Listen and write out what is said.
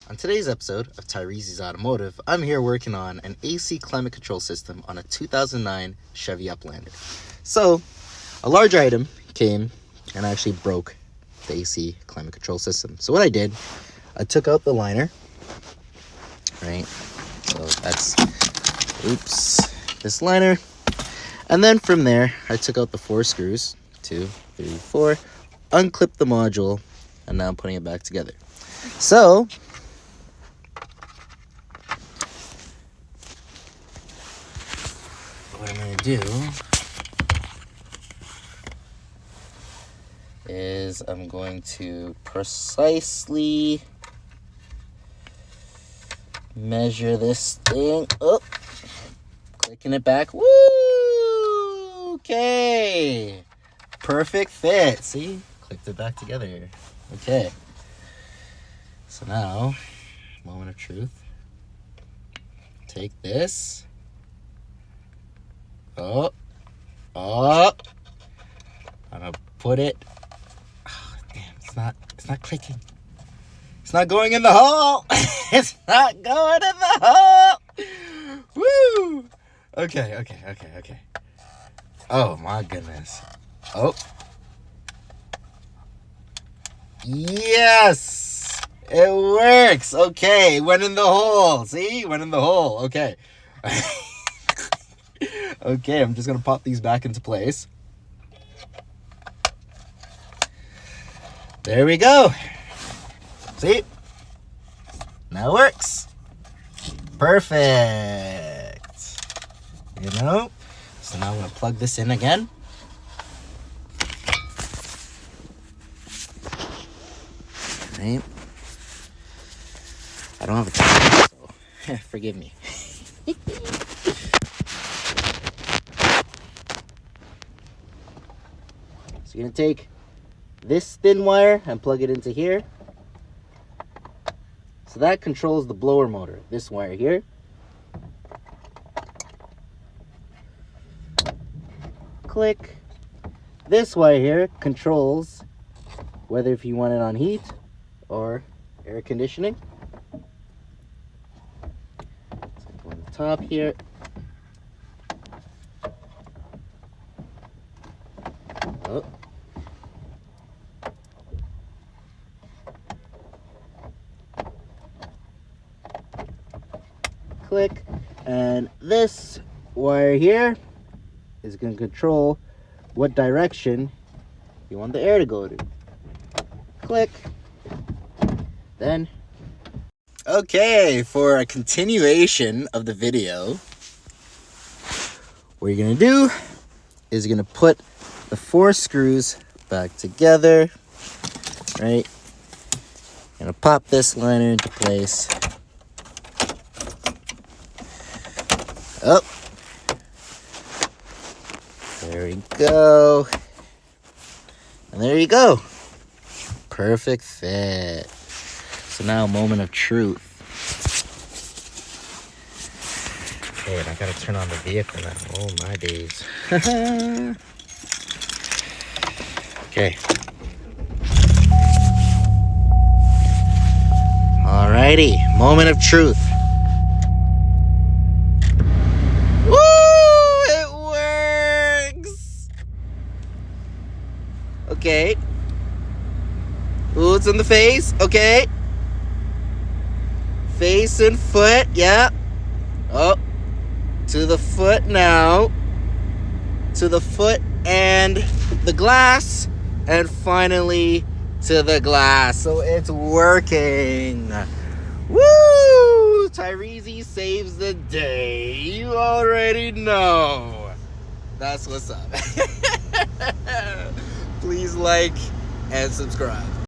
On today's episode of Tyreezy's Automotive, I'm here working on an AC climate control system on a 2009 Chevy Uplander. So, a large item came and actually broke the AC climate control system. So what I did, I took out the liner, right? So that's, this liner. And then from there, I took out the 4 screws, 2, 3, 4, unclipped the module, and now I'm putting it back together. So, what I'm going to do is I'm going to precisely measure this thing. Oh, clicking it back. Woo! Okay. Perfect fit. See? Clicked it back together. Okay. So now, moment of truth. Take this. Oh. I'm gonna put it. Oh, damn, it's not clicking. It's not going in the hole. It's not going in the hole. Woo! Okay. Oh my goodness. Oh. Yes! It works. Okay, went in the hole. See? Went in the hole. Okay. Okay, I'm just going to pop these back into place. There we go. See? Now it works. Perfect. You know? So now I'm going to plug this in again. Right? I don't have a camera, so forgive me. So you're going to take this thin wire and plug it into here. So that controls the blower motor, this wire here. Click. This wire here controls whether if you want it on heat or air conditioning. So go on the top here. Oh. Click, and this wire here is going to control what direction you want the air to go to. Click. Then, okay, for a continuation of the video, what you're going to do is you're going to put the 4 screws back together, right? Going to pop this liner into place. Oh, there we go. And there you go. Perfect fit. So now, moment of truth. Okay, and I gotta turn on the vehicle now. Oh my days. Okay. Alrighty, moment of truth. Okay. Ooh, it's in the face. Okay. Face and foot. Yeah. Oh. To the foot now. To the foot and the glass. And finally to the glass. So it's working. Woo! Tyreezy saves the day. You already know. That's what's up. Please like and subscribe.